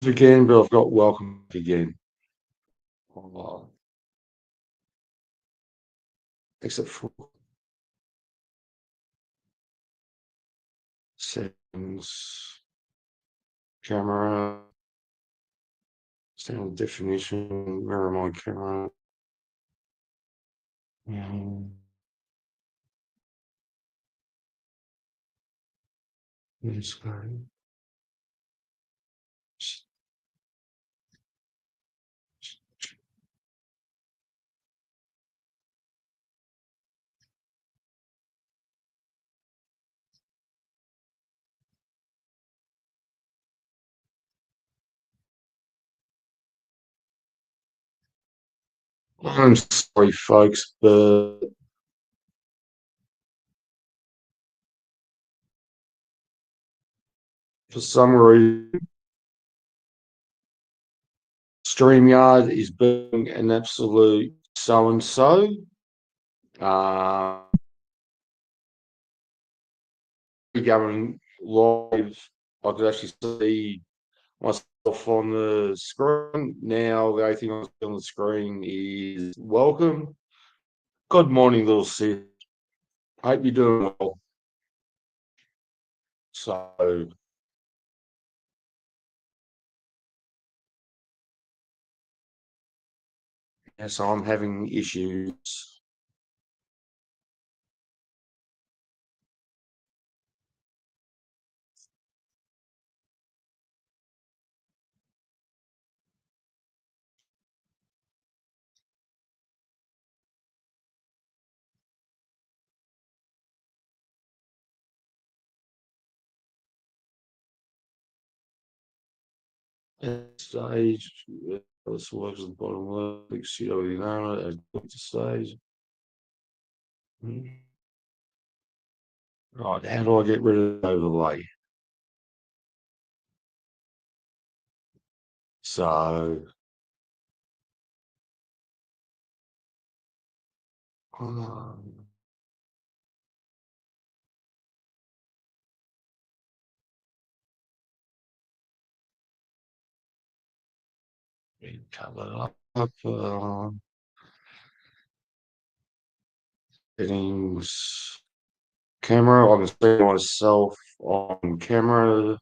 again, but I've got welcome again. Oh, except for settings, camera, standard definition, mirror my camera. Um, let's go. I'm sorry, folks, but for some reason, StreamYard is being an absolute so and so. Going live, I could actually see myself on the screen. Now the only thing I see on the screen is welcome. Good morning, little sis. Hope you're doing well. So yes, I'm having issues. At stage, this works at the bottom left. See how you know it. At stage. Right, how do I get rid of the overlay? So um, cover up. Settings. Camera. I can see myself on camera.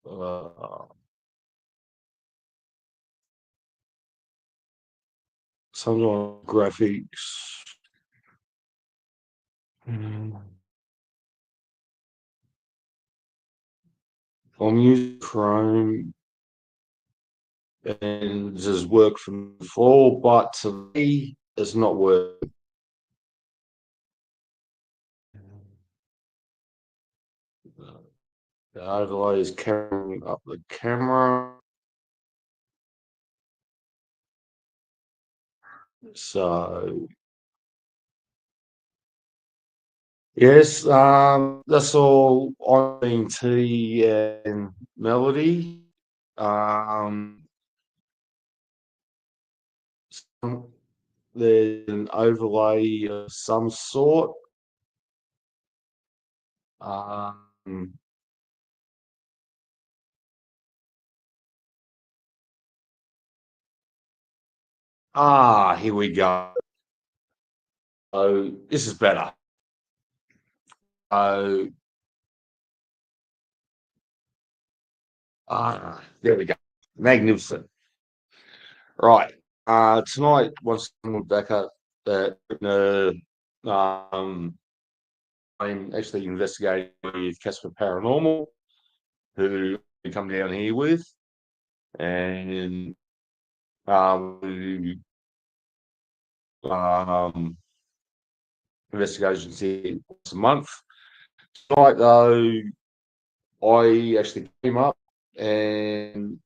Uh, some graphics. Mm. I'm using Chrome and this has worked from before, but to me, it's not working. The overlay is carrying up the camera. So yes, that's all on T and Melody. Um, there's an overlay of some sort. Um, here we go. So this is better. So there we go. Magnificent. Right. Tonight, once we're back up, that I'm actually investigating with Casper Paranormal, who we come down here with, and we um, investigations here once a month. Tonight, though, I actually came up, and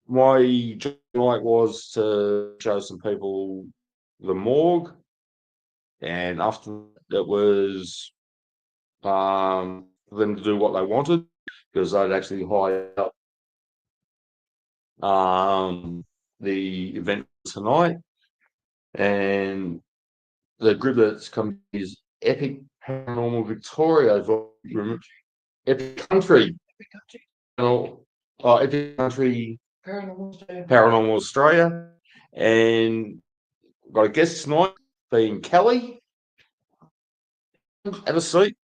my job tonight was to show some people the morgue, and after that was for them to do what they wanted because they'd actually hired up the event tonight, and the group that's come is Epic Paranormal Victoria, Epic Country, Epic Country Paranormal Australia, and got a guest tonight being Kelly. Have a seat.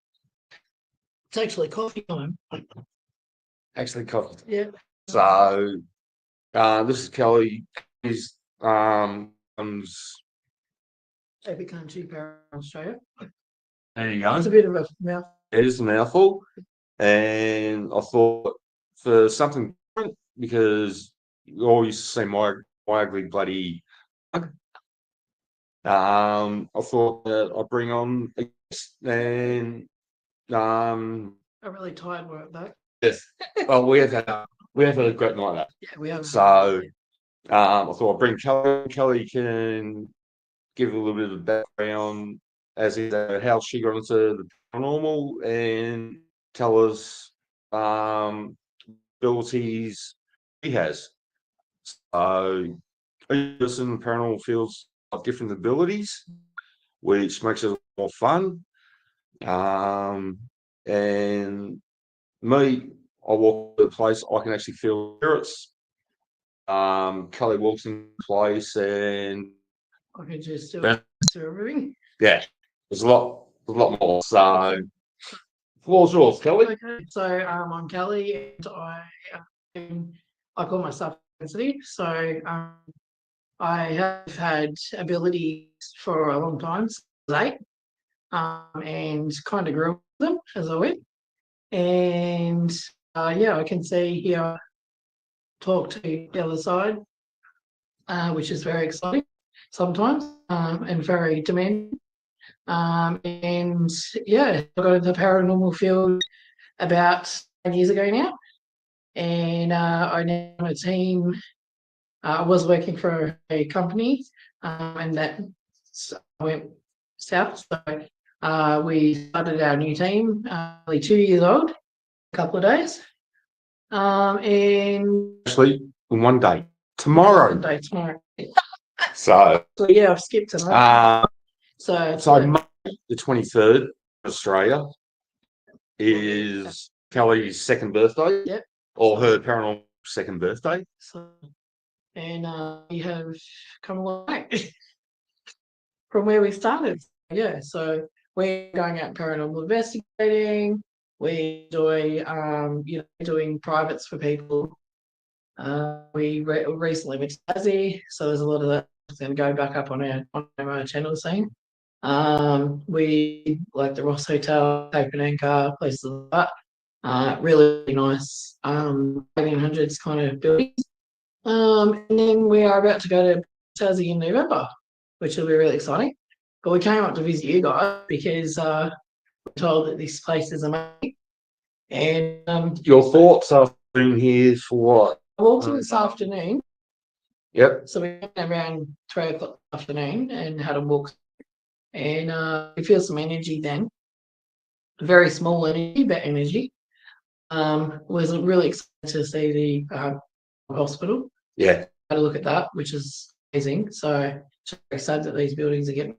It's actually coffee time. Actually, coffee. Yeah. So, this is Kelly. He's comes. Epic Country Paranormal Australia. There you go. It's a bit of a mouth. It is a mouthful, and I thought for something different, because you all used to see my ugly bloody mug. I thought that I'd bring on a guest, and A really tired work though. yes, well, we have had a great night out. Yeah, we have. So, I thought I'd bring Kelly. Kelly can give a little bit of background as to how she got into the paranormal and tell us abilities he has. So, us in the paranormal fields have different abilities, which makes it more fun. And me, I walk to the place, I can actually feel spirits. Kelly walks in the place and I can just do Yeah. serving. yeah, there's a lot more. So, floor's yours, Kelly. Okay, so I'm Kelly, and I call myself sensitive. So I have had abilities for a long time, since I was 8, and kind of grew with them as I went. And yeah, I can see, hear, talk to the other side, which is very exciting sometimes, and very demanding. And yeah, I got into the paranormal field about 10 years ago now, and I now have a team. I was working for a company, and that went south. So we started our new team, only 2 years old, a couple of days. And Actually, in one day, tomorrow. one day tomorrow. So Yeah, I've skipped tonight. So May the 23rd, Australia, is Kelly's second birthday. Yep. Or her paranormal second birthday. So, and we have come a long way from where we started. Yeah, so we're going out paranormal investigating. We enjoy, doing privates for people. We recently went to Tassie, so there's a lot of that that's going to go back up on our channel soon. We like the Ross Hotel, Cape and Anchor, places like that. Really nice 1800s kind of buildings. And then we are about to go to Tassie in November, which will be really exciting. But we came up to visit you guys because we're told that this place is amazing. And your thoughts are being here for what? I walked in this afternoon. Yep. So we went around 3 o'clock afternoon and had a walk. And we feel some energy then. Very small energy, but energy. Was really excited to see the hospital. Yeah. Had a look at that, which is amazing. So just excited that these buildings are getting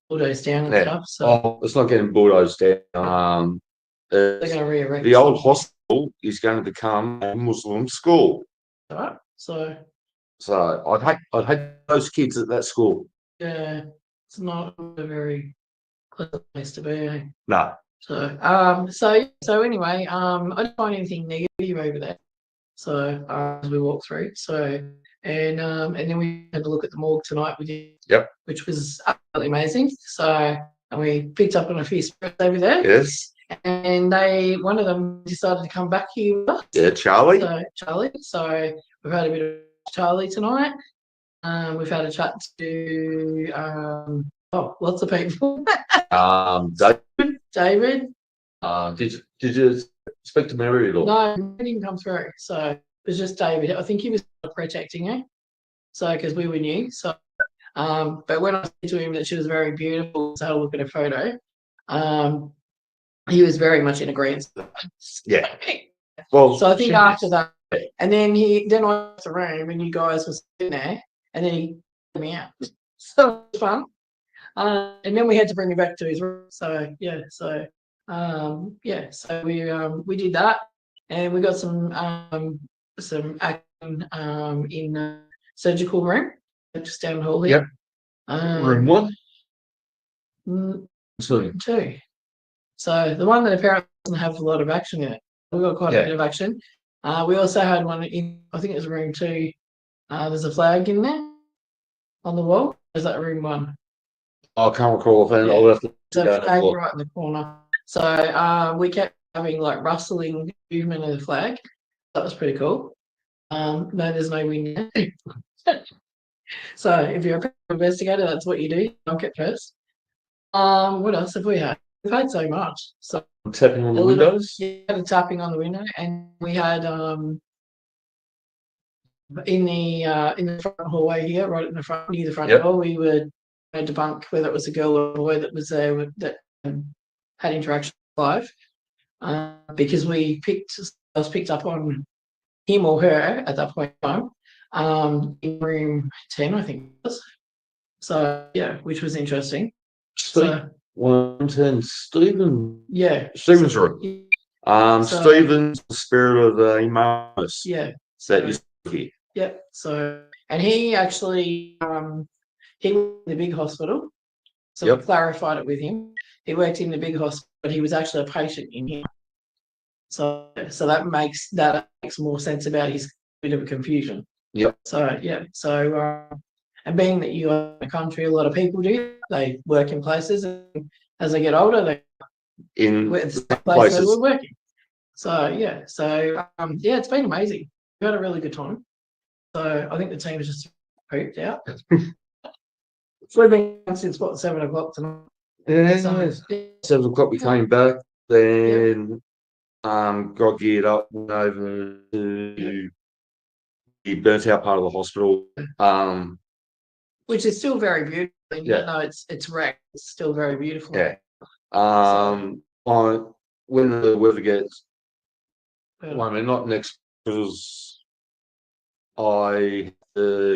bulldozed down and stuff. So it's not getting bulldozed down. they're going to rearrange. The old hospital is going to become a Muslim school. Right. So I'd hate those kids at that school. Yeah, it's not a very pleasant place to be. No. So anyway, I didn't find anything negative over there. So as we walked through, and then we had to look at the morgue tonight with you. Yep. Which was absolutely amazing. So and we picked up on a few spirits over there. Yes. And one of them decided to come back here with us. Yeah, Charlie. So we've had a bit of Charlie tonight. We've had a chat to lots of people. David. Did you speak to Mary at all? No, he didn't come through. So it was just David. I think he was protecting her. So because we were new. So but when I said to him that she was very beautiful, so I had a look at her photo. He was very much in agreement. Yeah. Well, so I think after that, and then I left the room and you guys were sitting there, and then he took me out. So it was fun. And then we had to bring him back to his room. So we did that, and we got some action in surgical room just down the hall here. Room one. Room two. So the one that apparently doesn't have a lot of action in it. We got quite a bit of action. We also had one in, I think it was room two. There's a flag in there on the wall. Is that room one? I can't recall if I'll have to go and flag right in the corner. So we kept having like rustling movement of the flag. That was pretty cool. No, there's no wind there. So if you're a investigator, that's what you do. Knock it first. What else have we had? We've had so much. So tapping on the windows. Yeah, the tapping on the window, and we had in the front hallway here, right in the front near the front door, we had to debunk whether it was a girl or a boy that was there that had interaction live, because I was picked up on him or her at that point in time, in room 10, I think it was. So yeah, which was interesting. So 110, Stephen. Yeah. Stephen's room. Stephen's the spirit of Emmaus. Yeah. That is here. Yep. So, and he actually he worked in the big hospital. So we clarified it with him. He worked in the big hospital, but he was actually a patient in here. So that makes more sense about his bit of a confusion. Yep. So yeah. So and being that you are in the country, a lot of people do. They work in places, and as they get older, they in places they were working. So yeah. So it's been amazing. We had a really good time. So I think the team is just pooped out. So we've been since 7 o'clock tonight. Yeah, so, 7 o'clock we came back, then got geared up, went over to the burnt out part of the hospital. Which is still very beautiful. Even though it's wrecked, it's still very beautiful. Yeah. When the weather gets not next, because I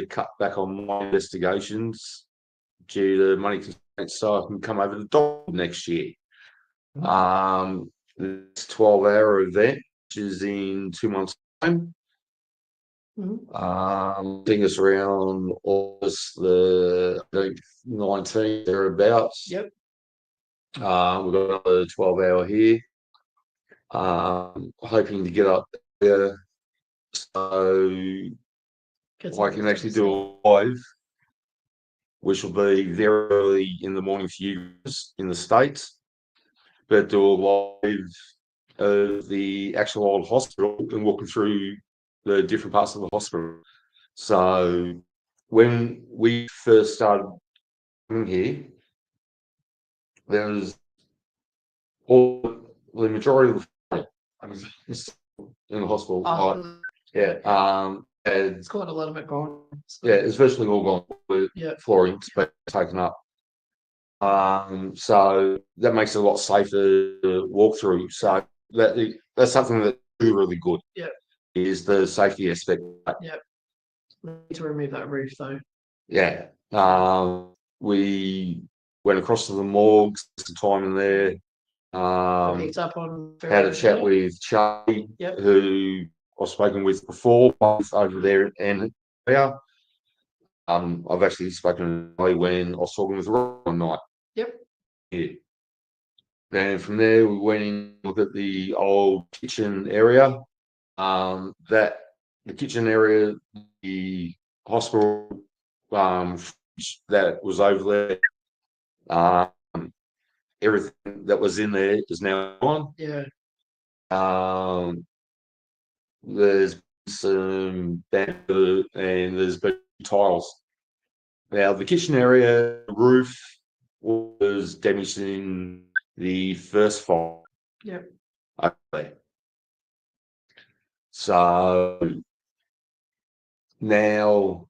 cut back on my investigations due to money constraints, so I can come over to the doctor next year. This 12-hour event, which is in 2 months' time. Seeing us around August the 19th thereabouts. Yep. We've got another 12-hour here. Hoping to get up there so I can actually do a live, which will be very early in the morning for you guys in the States, but do a live of the actual old hospital and walking through the different parts of the hospital. So when we first started coming here, there was the majority of the in the hospital. It's got a lot of it gone. So. Yeah, it's virtually all gone. With flooring's been taken up. So that makes it a lot safer to walk through. So that's something that's really good. Yeah, is the safety aspect. Yeah, we need to remove that roof though. Yeah. We went across to the morgue, some time in there. Picked up on had a chat with Charlie, who I've spoken with before, both over there and here. I've actually spoken to Charlie when I was talking with Ron one night. Yep. Yeah. And from there we went in and looked at the old kitchen area. The kitchen area, the hospital that was over there. Everything that was in there is now gone. Yeah. There's some bamboo and there's been tiles. Now the kitchen area roof was damaged in the first fire. Yep. Okay. So now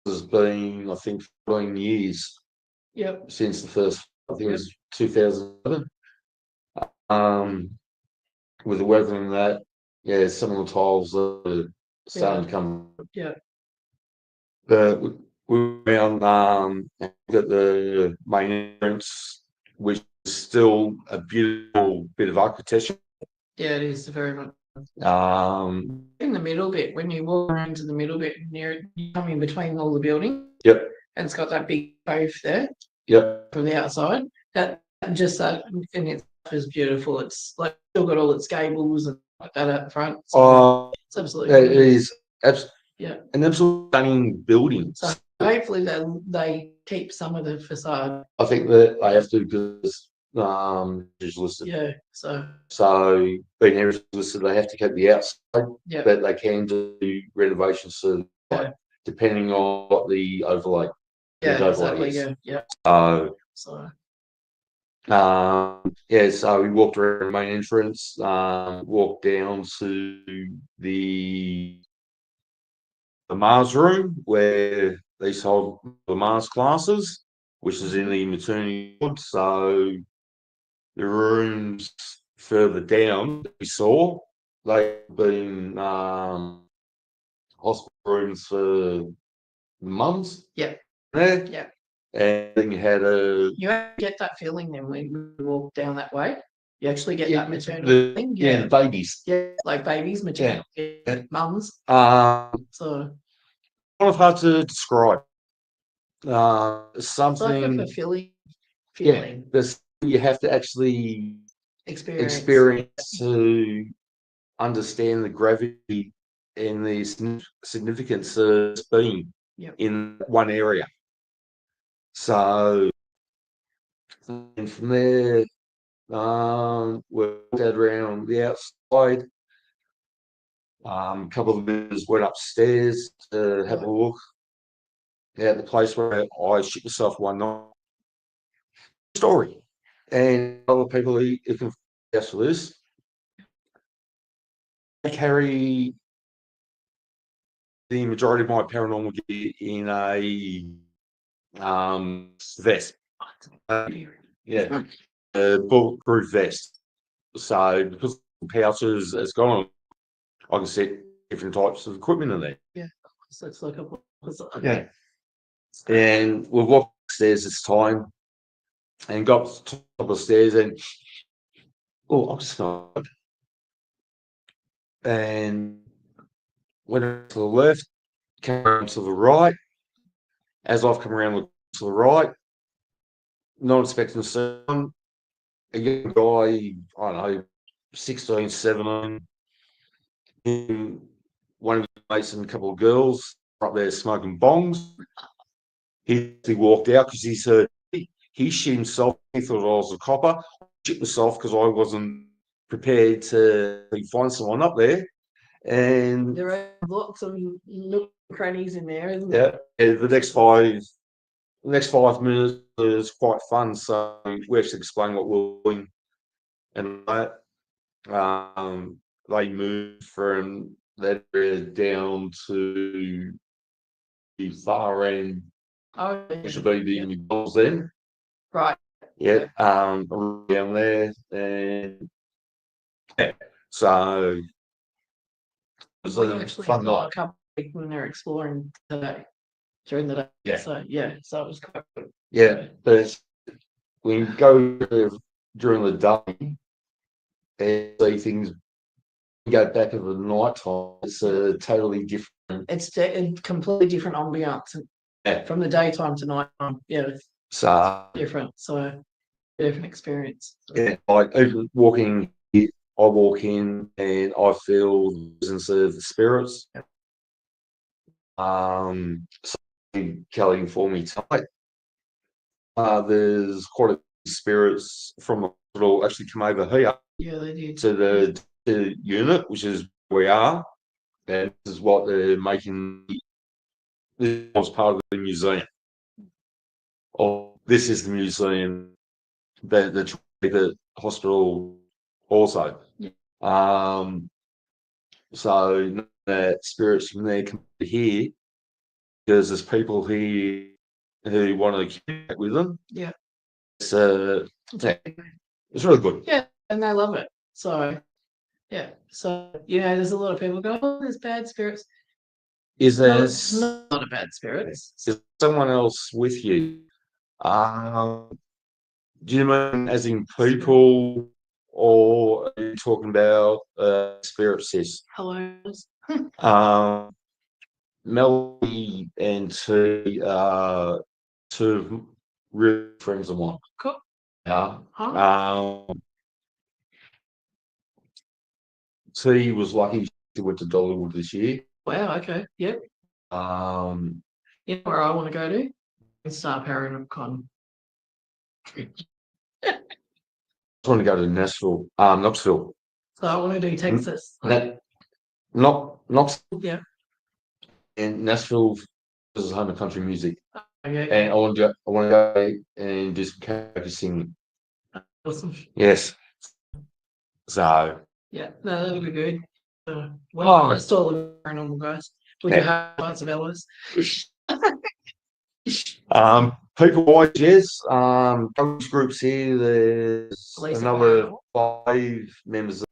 there's been, I think, 14 years. Yep. Since the first, I think it was 2011. With the weather and that, some of the tiles are starting to come. Yeah. But we went at the main entrance, which is still a beautiful bit of architecture. Yeah, it is very much In the middle bit. When you walk around to the middle bit, you come in between all the buildings. Yep. And it's got that big cove there. Yep. From the outside, that in itself is beautiful. It's like still got all its gables and like that at the front. So it's absolutely. It is yeah, an absolute stunning building. So hopefully they keep some of the facade. I think that they have to because is listed. Yeah. So being heritage listed, they have to keep the outside. Yeah. But they can do renovations to depending on what the overlay. Yeah, exactly. Is. Yeah. So so we walked around the main entrance, walked down to the Mars room where they sold the Mars classes, which is in the maternity ward. So the rooms further down that we saw, they've been hospital rooms for mums. Yeah. There. Yeah. And then you get that feeling then when you walk down that way. You actually get that maternal thing. Yeah, the babies. Yeah, like babies, maternal mums. So kind of hard to describe. Something it's like a fulfilling feeling. Yeah, you have to actually experience to understand the gravity and the significance of being in one area. So, and from there, we walked around the outside. A couple of visitors went upstairs to have a look at the place where I shit myself one night. Story, and other people who can vouch for this. I carry the majority of my paranormal gear in a vest. A bulletproof vest. So because the pouches has gone, I can set different types of equipment in there. Yeah, so it's like and we walked upstairs this time and got to the top of the stairs and I'm just not. And went to the left, came around to the right. As I've come around to the right, not expecting to see one. A young guy, I don't know, 16, 17, one of his mates and a couple of girls up there smoking bongs. He walked out because he said he shit himself. He thought I was a copper. I shit myself because I wasn't prepared to find someone up there. And there are lots of nook crannies in there, isn't there? Yeah, the next 5 minutes is quite fun. So we actually explain what we're doing, and that they moved from that area down to the far end, which would be the McDonald's then. Right. Yeah, down there, and so it was a fun night. A couple when they're exploring today during the day. So it was quite good. Yeah, but when you go during the day and see things go back in the night time, it's a totally different. It's a completely different ambiance from the daytime to nighttime. Yeah, it's different. So different experience. Yeah, like even walking, I walk in and I feel the presence of the spirits. Kelly informed me tonight. There's quite a few spirits from the hospital actually come over here. Yeah, they did. To the unit, which is where we are, and this is what they're making. This was part of the museum. This is the museum that the hospital also. So that spirits from there come here because there's people here who want to communicate with them. Yeah. It's really good. Yeah, and they love it. So there's a lot of people go, oh, there's bad spirits. Is No, there it's not a bad spirits. is someone else with you? Do you mean as in people, or are you talking about spirit, sis? Hello. Um, Melody and T are two real friends of mine. Cool. Yeah. Huh? T was lucky she went to Dollywood this year. Wow. Okay. Yep. Um, You know where I want to go to? Star Paranormal Con. I want to go to Nashville, Knoxville. So I want to do Texas. That Knoxville Yeah. and Nashville is home of country music, Okay. and I want to go and do some karaoke singing. Awesome. Yes. So Yeah. No, that'll be good. Oh. Well, it's all the paranormal guys. We Yeah. do have lots of Ellis. People wise, yes. Coach groups here. There's Lisa another Paranormal. 5 members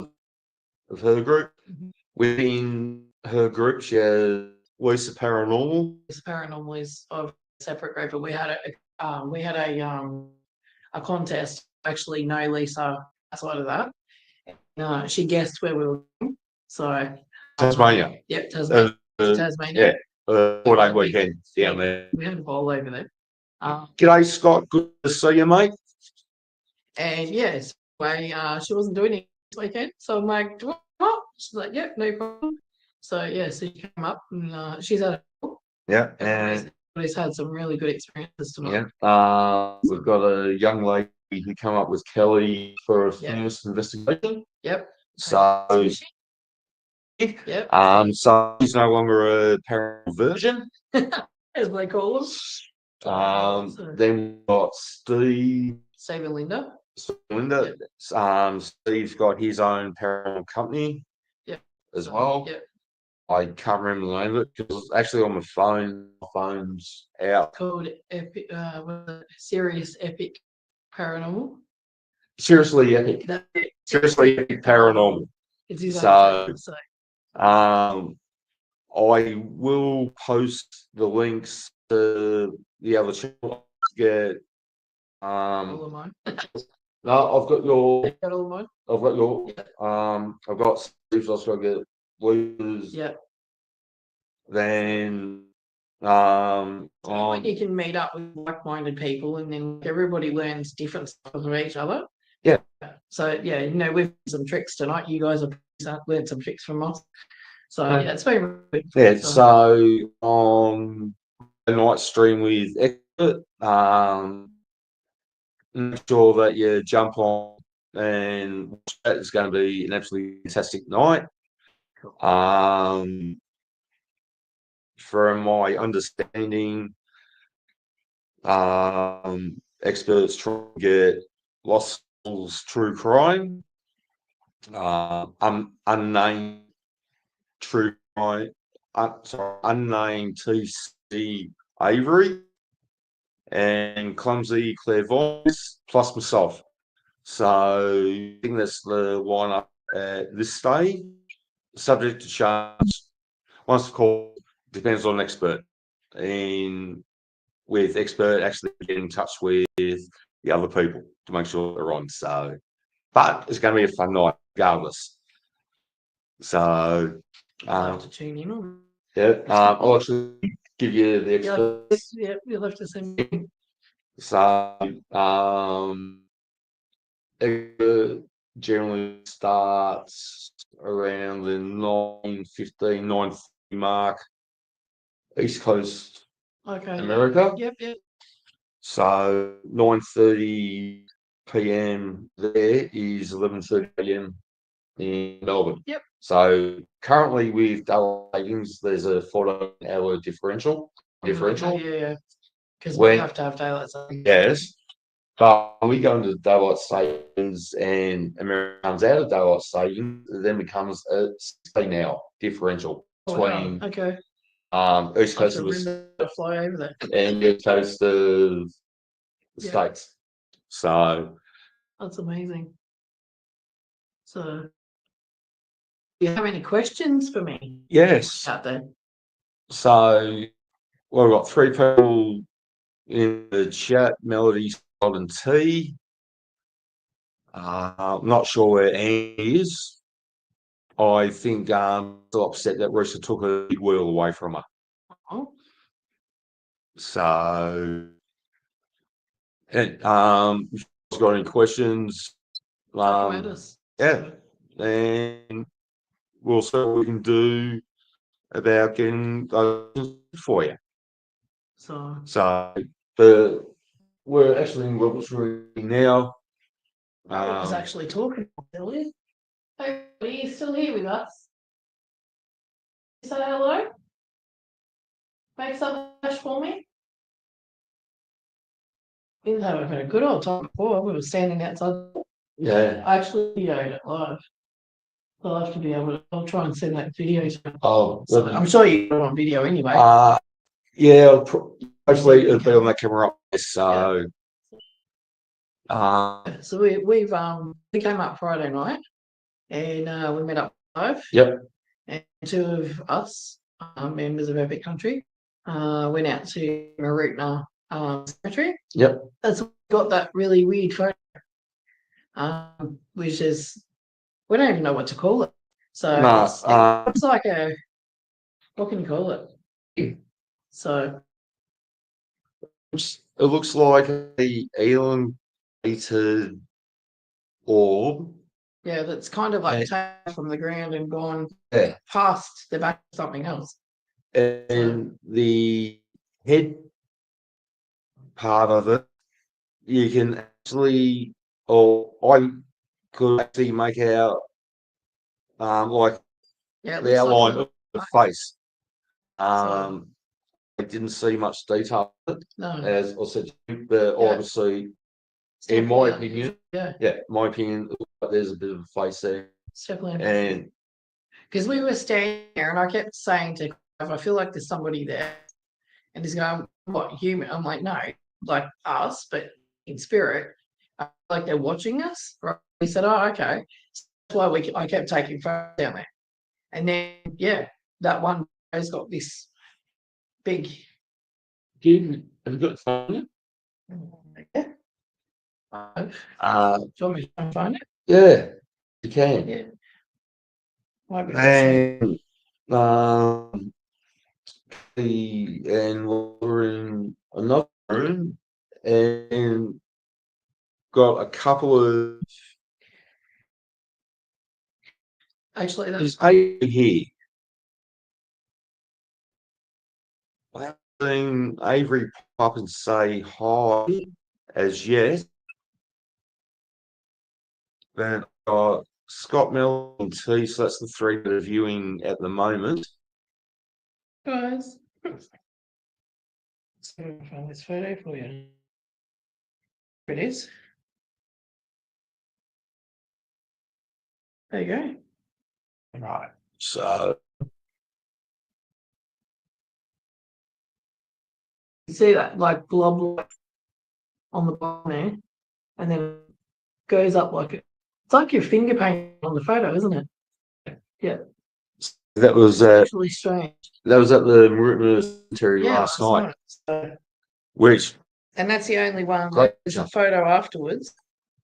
of her group. Mhm. Within her group, she has Lisa Paranormal. Lisa Paranormal is of a separate group, but we had a contest. Actually, no Lisa outside of that. She guessed where we were going. So Tasmania. Yep, Tasmania. Tasmania. Yeah, 4-day weekend down there. We had a bowl over there. G'day, Scott. Good to see you, mate. And yes, she wasn't doing it this weekend. So I'm like, "Do you want to come up?" She's like, yep, no problem. So yeah, so she came up and she's had Yeah, and everybody's had some really good experiences tonight. yeah. We've got a young lady who came up with Kelly for a Yep. first investigation. Yep. So Yep. so he's no longer a paranormal virgin. As they call them. Then we've got Steve. Steve and Linda. Linda. Steve's got his own paranormal company. Yep. As well. Yep. I can't remember the name of it because it's actually on my phone. My phone's out. Called Epic, Serious Epic Paranormal. Seriously epic. Seriously epic paranormal. It's his So, own so. I will post the links to the other channel. Get All of mine. no, I've got your. You got all of mine? I've got your. Yeah. I've got Steve's. Also got get Blues. Yeah. Then When you can meet up with like-minded people, and then everybody learns different stuff from each other. Yeah. So yeah, we've learned some tricks tonight. You guys have learned some tricks from us. So yeah, it's very good. Yeah. So on a night stream with Expert, make sure that you jump on and watch that. It's going to be an absolutely fantastic night. From my understanding, experts try to get Lost Souls True Crime, unnamed True Crime, unnamed TC Avery, and Clumsy Clairvoyance, plus myself. So I think that's the lineup at this stage. Subject to change once the call, depends on expert, and with expert actually getting in touch with the other people to make sure they're on. So, but it's going to be a fun night regardless. So, I'll have to tune in on. yeah, I'll actually give you the experts. Yeah, you'll have to send me. So, it generally starts around the 9:15, 9:30 mark, East Coast Okay. America. Yep. So 9:30 p.m. there is 11:30 a.m. in Melbourne. Yep. So currently with daylight savings, there's a 14-hour differential. Yeah. Because we have to have daylight savings. Yes. But when we go into daylight savings and America comes out of daylight savings, it then becomes a 16-hour differential between East Coast of the fly over there and East Coast of the States. So that's amazing. So, do you have any questions for me? Yes. Out there. So well, we've got 3 people in the chat. Melody, Scott, and T. I'm not sure where Annie is. I think still upset that Risa took a big wheel away from her. Oh, So, and if you've got any questions, chuck 'em at us. yeah, and we'll see what we can do about getting those for you. So, So, we're actually in Wilkesbury now. I was actually talking earlier. Hey, are you still here with us? Say hello. Make some hash for me. We were having a good old time before. We were standing outside. Yeah. I actually videoed it live. I'll have to be able to. I'll try and send that video. Oh, So I'm sure you got it on video anyway. yeah. Hopefully it'll be on that camera up there. So, So we came up Friday night and we met up live. Yep. And 2 of us, members of Epic Country, went out to Mooroopna cemetery. Yep. That's got that really weird photo, which is we don't even know what to call it. So it's like a what can you call it? So it looks like a elongated orb. yeah, that's kind of like taken from the ground and gone past the back of something else. And the head part of it, you can actually, or I could actually make out like the outline of the face. I didn't see much detail of it, as I said, but obviously, in my opinion, my opinion, there's a bit of a face there. It's definitely And because we were standing there and I kept saying to Clive, I feel like there's somebody there. And he's going, what, human? I'm like, no, like us, but in spirit. Like they're watching us. Right? He said, oh, okay. So that's why I kept taking photos down there. And then, yeah, that one has got this big. have you got phone? Yeah. Do you want me to find it? Yeah, you can. Yeah. And we're in another room and got a couple of Actually, that's here. I haven't seen Avery pop up and say hi as yet. Then Scott, Mel, and T, so that's the 3 that are viewing at the moment. guys. Let's find this photo for you. Here it is. There you go. Right. So you see that like blob on the bottom there, and then it goes up like it's like your finger paint on the photo, isn't it? Yeah. that was Actually strange. That was at the Mooroopna cemetery last night. So, Which and that's the only one. Like, there's a photo afterwards,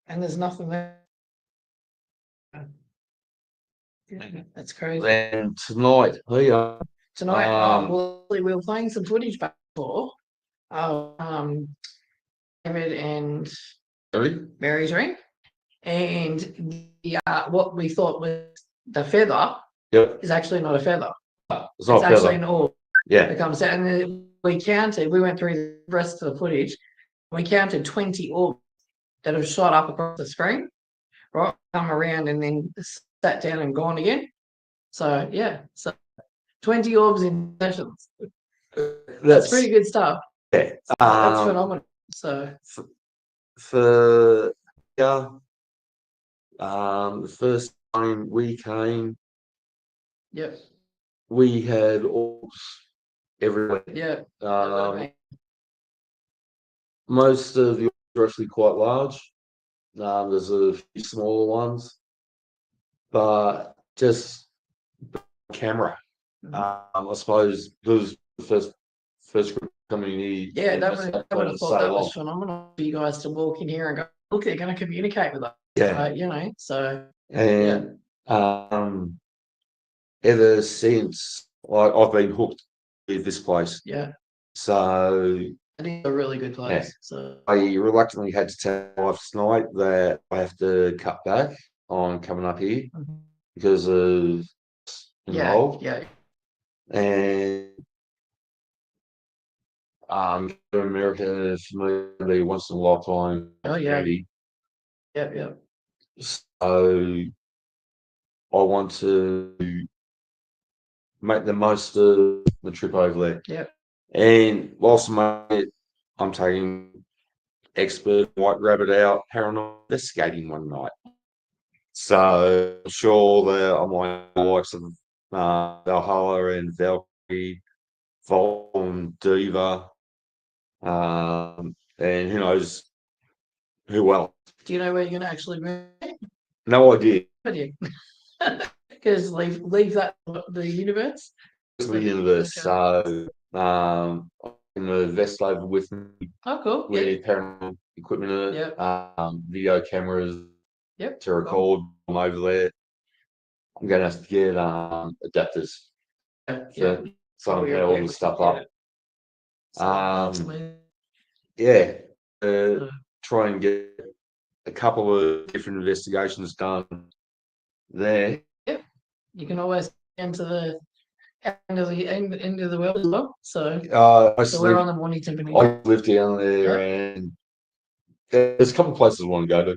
and there's nothing there. That's crazy. And tonight here. Well, we were playing some footage back before. David and Mary's ring, and the what we thought was the feather is actually not a feather. It's not actually an orb. Yeah. It comes out, and then we went through the rest of the footage. We counted 20 orbs that have shot up across the screen, right? Come around and then sat down and gone again. So yeah, so 20 orbs in sessions. That's pretty good stuff. Yeah, that's phenomenal. So for the first time we came, yep, we had orbs everywhere. Yeah. Most of the orbs are actually quite large. There's a few smaller ones, but just camera. I suppose because the first group coming here, Yeah, that I would have thought that was long. phenomenal for you guys to walk in here and go, look, they're going to communicate with us. Yeah, You know, so and ever since I've been hooked with this place. yeah, So it is a really good yeah, place. So I reluctantly had to tell my wife tonight that I have to cut back on coming up here because of yeah, involved. yeah, And to America for me will be once in a lifetime oh yeah, opportunity. yeah, yeah, So I want to make the most of the trip over there. yeah. And whilst I'm taking expert white rabbit out paranormal investigating one night. So I'm sure that I'm like the likes of Valhalla and Valkyrie, Vol and Diva, and who knows who else. Do you know where you're going to actually move? No idea. Because leave that the universe. It's the universe. Okay. So in the vest over with me Oh, cool. with paranormal equipment in it, Yep. video cameras Yep. to record. I'm over there. I'm gonna have to get adapters Yeah. for some of all the stuff up. So, Yeah, try and get a couple of different investigations done there. yep. You can always get into the end of the world as well. So we're on the Mornington Peninsula. I live down there, and there's a couple of places I want to go to,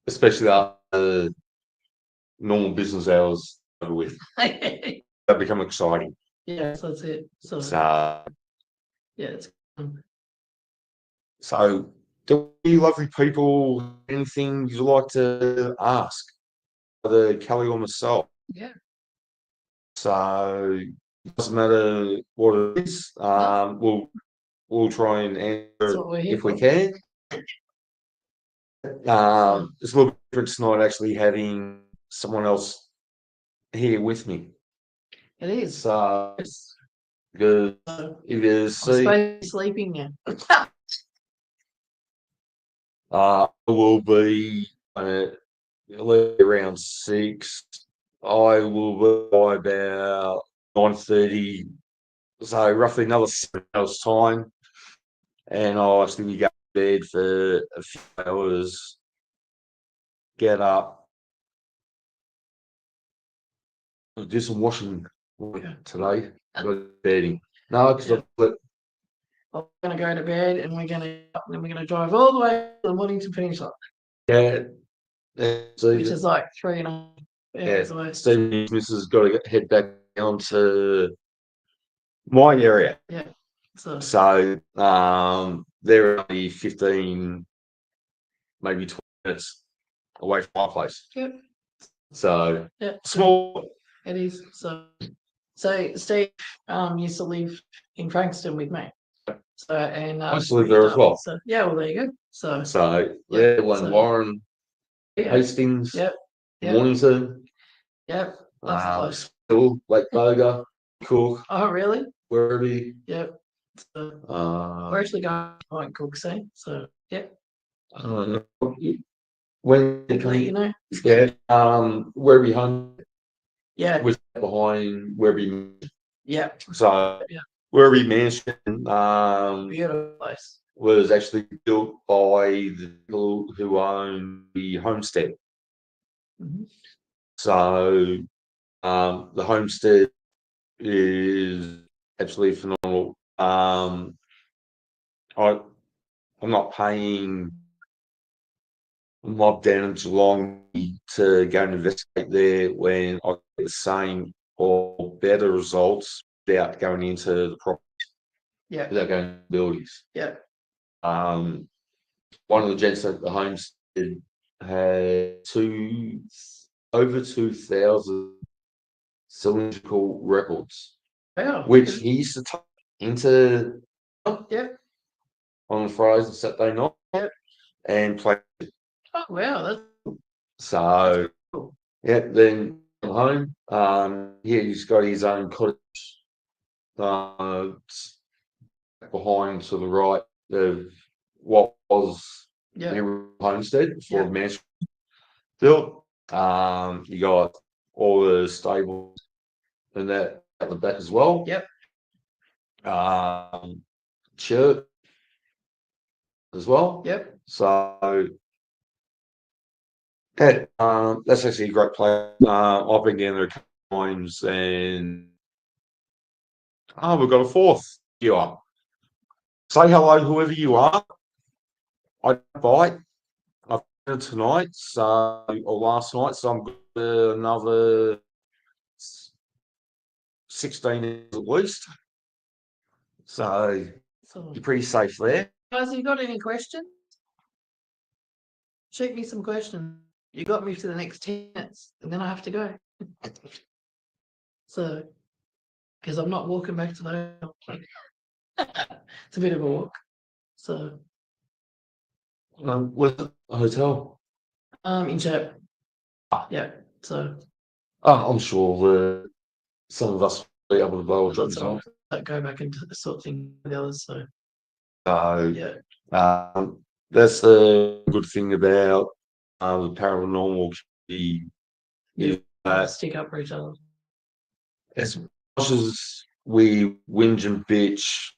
especially after normal business hours over with. That become exciting. Yeah, so that's it. So yeah, it's so do you lovely people anything you'd like to ask either Kelly or myself? yeah. So it doesn't matter what it is. We'll try and answer if we can. It's a little bit different tonight actually having someone else here with me. It is. So because if you see, I'm sleeping now. I will be around 6. I will be by about 9:30. So roughly another 7 hours time, and I'll actually be going to bed for a few hours. Get up, do some washing today. Bedding. No, because I'm going to go to bed and we're going to drive all the way to the Mornington Peninsula. Yeah, which is like 3.5 hours away. Stephen's missus got to head back down to my area. Yeah. So they're only 15, maybe 20 minutes away from my place. Yep. So yeah, small. It is. So Steve used to live in Frankston with me. So and I used to live there as well. So yeah, well there you go. So Warren, Hastings, Mornington, Still Lake Boga, Cook. Oh really? Werribee. Yep. So, we're actually going to Point Cook soon. So yeah. When you know. Yeah. Werribee home. Yeah. Was behind Werribee. Yeah. So Werribee Mansion. Beautiful place. Was actually built by the people who own the homestead. So the homestead is absolutely phenomenal. I'm not paying mob down in Geelong to go and investigate there when I get the same or better results without going into the property. Yeah. Without going to buildings. Yeah. One of the gents at the homestead had over 2,000 cylindrical records. Wow. Which he used to take into on Fridays and Saturday night and play. Oh wow, so cool. Then home. He's got his own cottage behind to the right of what was the homestead before the mansion built. You got all the stables and that at the back as well. Church as well. So that's actually a great place. I've been down there a couple of times, and we've got a fourth viewer. Say hello, whoever you are. I don't bite. I've been tonight, or last night, so I'm got another 16 at least. So you're pretty safe there. Guys, have you got any questions? Shoot me some questions. You got me to the next 10 minutes, and then I have to go. So, because I'm not walking back to the hotel. It's a bit of a walk. So, where's the hotel? in Chirp. Yeah. So. I'm sure some of us will be able to blow go back into the sort of thing with the others. So. That's the good thing about the paranormal stick up for each other. As much as we whinge and bitch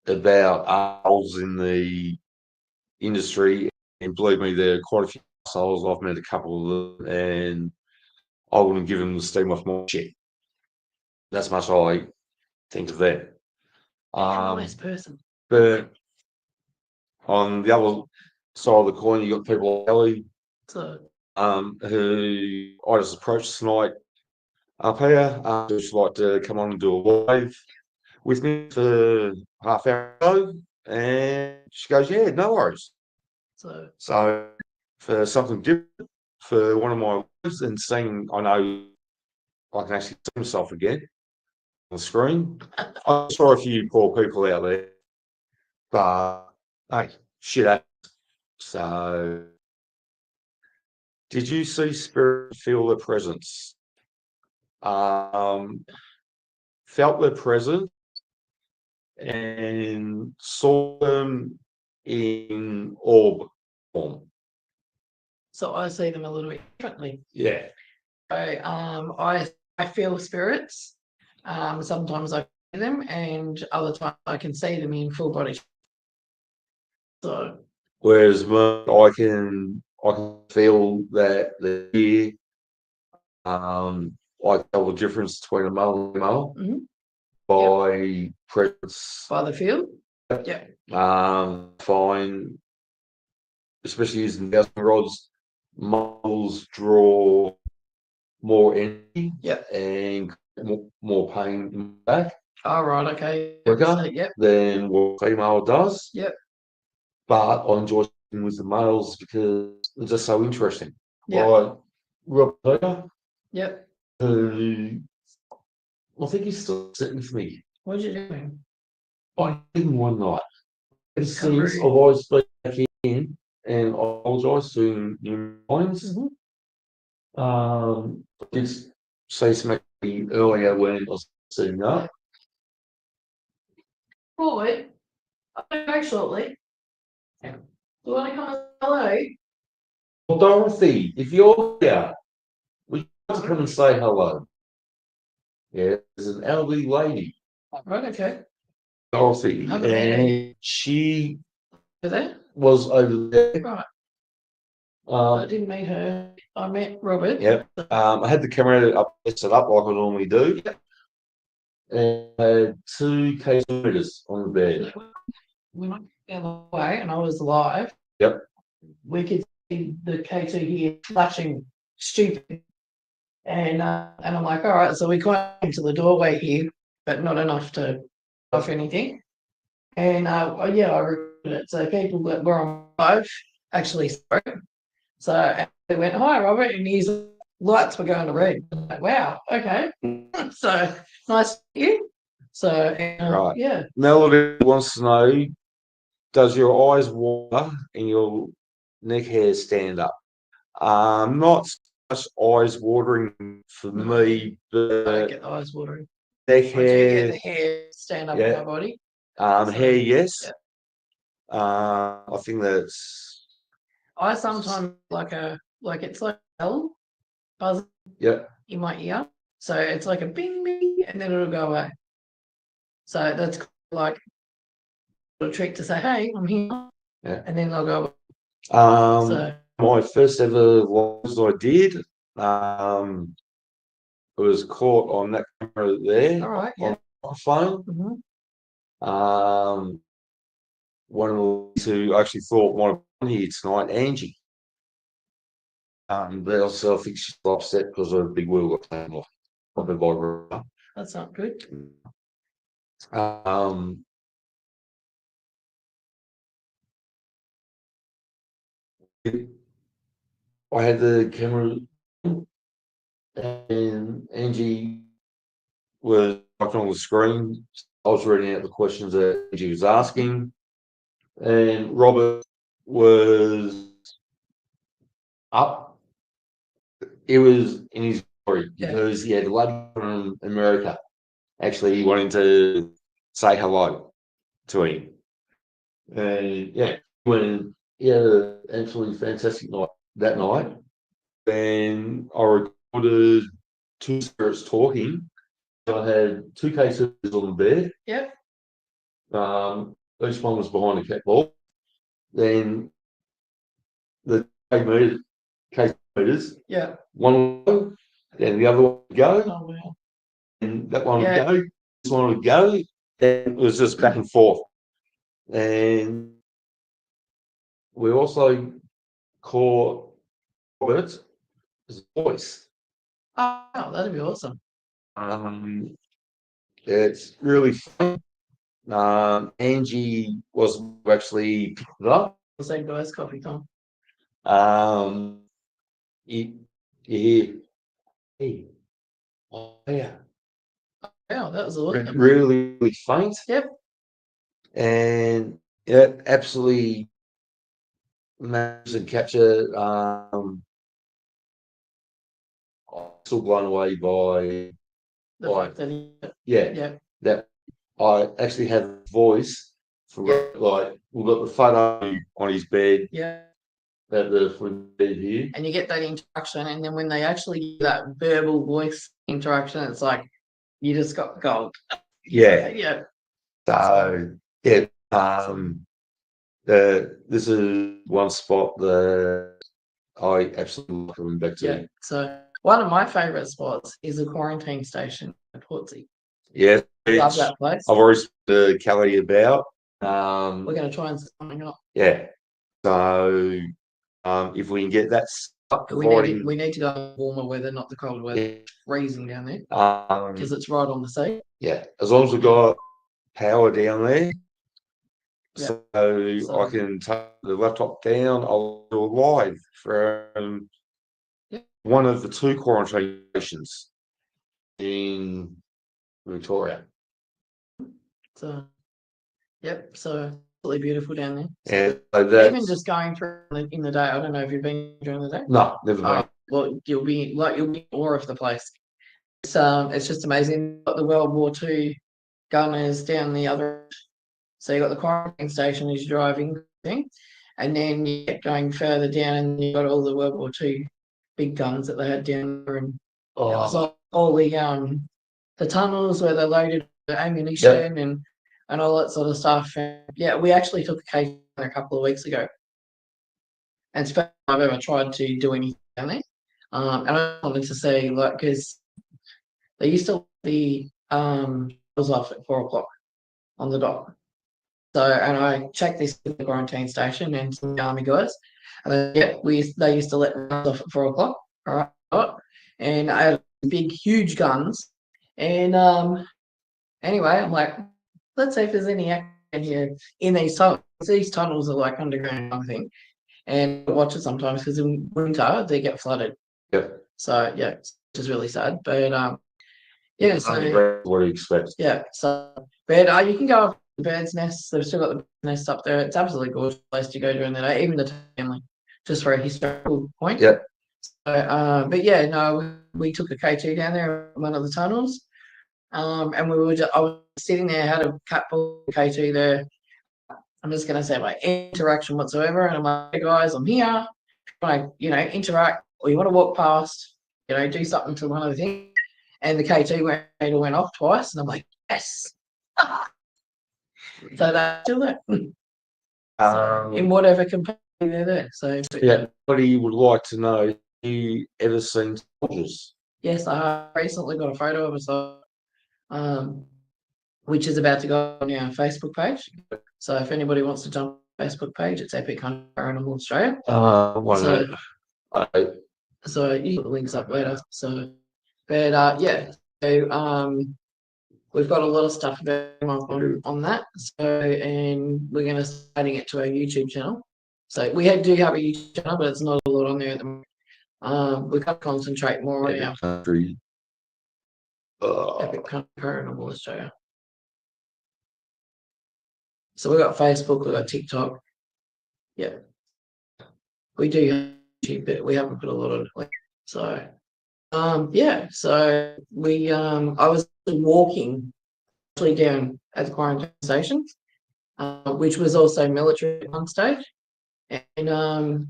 about assholes in the industry, and believe me, there are quite a few assholes. I've met a couple of them, and I wouldn't give them the steam off my shit. That's much I think of that. Nice person. But on the other side of the coin, you got people like Ellie, who I just approached tonight up here. Just like to come on and do a live with me for half hour or so, and she goes, "Yeah, no worries." So for something different, for one of my lives, and seeing, I know I can actually see myself again on the screen. I saw a few poor people out there, but hey, shit happens. So, did you see spirit, feel their presence? Felt their presence and saw them in orb form. So I see them a little bit differently. Yeah. I feel spirits. Sometimes I see them, and other times I can see them in full body. So. Whereas I can feel that they're here. I tell the difference between a male and female by presence. By the feel? Yeah. Fine. Especially using dowsing rods, males draw more energy and more pain in the back. Oh, right, okay. Than what female does. Yep. But I enjoy working with the males because it's just so interesting. Yeah. Like Rob Peter. Yep. Who I think he's still sitting for me. What did you do? I did him one night. And since I've always been back in, and I apologise to new minds. I did say something earlier when I was sitting up. Boy, I'll be back shortly. Do you want to come and say hello? Well, Dorothy, if you're here, would you like to come and say hello? Yeah, there's an elderly lady. Right, okay. Dorothy, and she was over there. Right. I didn't meet her. I met Robert. Yep. I had the camera set up like I normally do. Yep. And I had 2 case meters on the bed. When I the other way and I was live. Yep. We could see the K2 here flashing stupid. And I'm like, all right, so we came to the doorway here, but not enough to off anything. And I recorded it. So people that were on live actually saw it. So they went, "Hi, Robert," and his lights were going to red. I'm like, wow, okay. So nice to meet you. So right. Yeah. Melody wants to know, does your eyes water and your neck hair stand up? Not much eyes watering for No. me, I don't but get the eyes watering. neck Once you get hair, the hair stand up yeah. in my body. Hair, yes. Yeah. I think that's I sometimes it's like a bell buzz yeah. in my ear. So it's like a bing bing and then it'll go away. So that's like a trick to say, hey, I'm here. Yeah. And then they'll go away. So My first ever was I did. It was caught on that camera there all right, yeah. on my phone. Mhm. One of the who I actually thought might have here tonight, Angie. But also I think she's upset because of a big wheel got taken off of her by That's not good. um I had the camera and Angie was watching on the screen. I was reading out the questions that Angie was asking, and Robert was up. It was in his story because he had a lady from America actually wanting to say hello to him. And yeah, when he had an absolutely fantastic night that night, then I recorded two spirits talking. I had two cases on the bed. Yep. Each one was behind a cat ball. Then the case meters, Yeah. one would go, then the other one would go, Oh, wow. and that one would Yeah. go, this one would go, and it was just back and forth. And we also caught Robert's voice. Oh, that'd be awesome. It's really fun. Angie was actually picked it up. The same guy's coffee time. You hear, hey, oh yeah, Wow, that was awesome. really, really faint. Yep. And yeah, absolutely managed to capture. I'm still blown away by The fact that yeah, that I actually have a voice for like we've got the photo on his bed yeah. at the foot of the bed here. And you get that interaction, and then when they actually get that verbal voice interaction, it's like you just got gold. Yeah. Yeah. So yeah, this is one spot that I absolutely love coming back to. Yeah. So one of my favourite spots is a quarantine station at Portsea. Yeah, Love that place. I've already spoken to Kelly about. We're going to try and set something up. Yeah. So if we can get that stuff, we need to go in warmer weather, not the cold weather. yeah. It's freezing down there because it's right on the sea. Yeah, as long as we've got power down there, Yeah. so I can take the laptop down. I'll do a live from one of the two quarantine stations in Victoria. So, yep. So really beautiful down there. And so even just going through in the day. I don't know if you've been during the day. No, never been. Well, you'll be in awe of the place. It's just amazing. Got the World War II gunners down the other. So you got the quarantine station as you're driving thing, and then you get going further down, and you got all the World War II big guns that they had down there, and it was all the tunnels where they loaded the ammunition and all that sort of stuff. And yeah, we actually took a case a couple of weeks ago, and it's the first time I've ever tried to do anything down there. And I wanted to say, like, because they used to be was off at 4 o'clock on the dot. So, and I checked this in the quarantine station and some of the army guys, and they used to let us off at 4 o'clock. All right, and I had big, huge guns. And anyway, I'm like, let's see if there's any action here in these tunnels. These tunnels are like underground, I think, and I watch it sometimes because in winter they get flooded. Yep. So yeah, which is really sad. But yeah, so what do you expect? Yeah, so but you can go up the bird's nests. They've still got the bird's nest up there. It's absolutely gorgeous place to go during the day, even the family, just for a historical point. Yep. But yeah, no, we took a K2 down there, one of the tunnels, and I was sitting there, had a couple K2 there. I'm just going to say like interaction whatsoever, and I'm like, hey guys, I'm here. Like, interact, or you want to walk past, do something to one of the things. And the K2 went off twice, and I'm like, yes. So that's still there. In whatever capacity they're there. So yeah, anybody would like to know, have you ever seen soldiers? yes, I recently got a photo of us, which is about to go on our Facebook page. So if anybody wants to jump on the Facebook page, it's Epic Hunt Paranormal Australia. So you put the links up later. So, but yeah, so we've got a lot of stuff on that. So, and we're going to start adding it to our YouTube channel. So we do have a YouTube channel, but it's not a lot on there at the moment. We've got to concentrate more on our country. Epic Country Paranormal Australia. So we've got Facebook, we've got TikTok. Yeah. We do have YouTube, but we haven't put a lot on it. So yeah, so I was walking actually down at the quarantine station, which was also military at one stage. And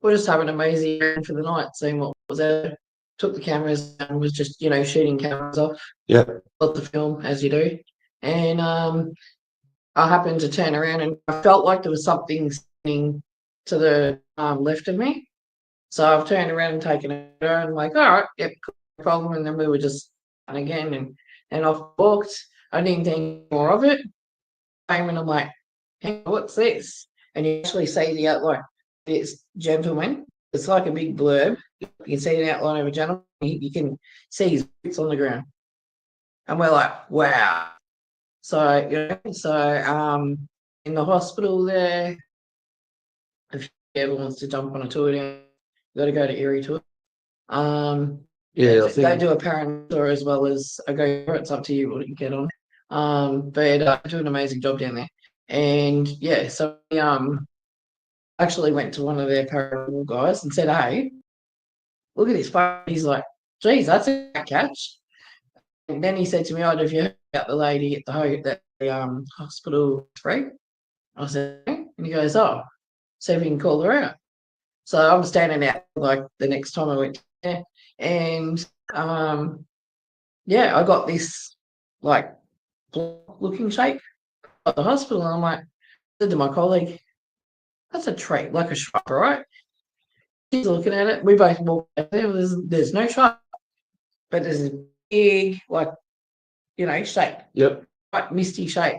we're just having an amazing day for the night, seeing what was there. Took the cameras and was just, shooting cameras off. Yeah. Got the film as you do. And I happened to turn around and I felt like there was something sitting to the left of me. So I've turned around and taken it and I'm like, all right, yep, no problem. And then we were just again and I've walked. I didn't think more of it. And I'm like, hey, what's this? And you actually see the outline. This gentleman. It's like a big blurb. You can see an outline of a gentleman. You can see his boots on the ground. And we're like, wow. So, in the hospital there, if you ever wants to jump on a tour down, you got to go to Erie Tour. Yeah, they do a paranormal tour as well as a go. It's up to you what you get on. But do an amazing job down there. And yeah, so we actually went to one of their paranormal guys and said, "Hey, look at this photo." He's like, "Geez, that's a catch." And then he said to me, "Oh, have you heard about the lady at the hospital 3?" I said, "Eh?" And he goes, "Oh, see if you can call her out." So I'm standing out like the next time I went there, and yeah, I got this like looking shape at the hospital, and I'm like, I said to my colleague, "That's a tree, like a shrub, right?" She's looking at it. We both walk out there. There's no shrub, but there's a big, like, shape. Yep. Quite misty shape.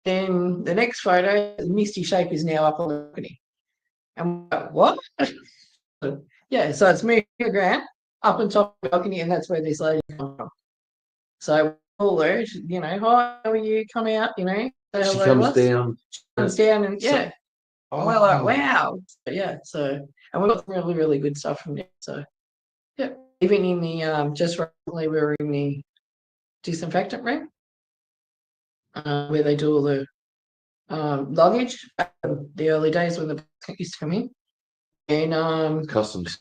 Then the next photo, the misty shape is now up on the balcony. And we're like, what? Yeah, so it's moving around up on top of the balcony, and that's where this lady comes from. So we call her, hi, how are you? Come out, say She hello comes to us. down. She comes down and yeah. Oh, we're like, wow. Yeah, so and we got really, really good stuff from there. So yeah. Even in the just recently we were in the disinfectant room, where they do all the luggage back in the early days when the used to come in. And customs.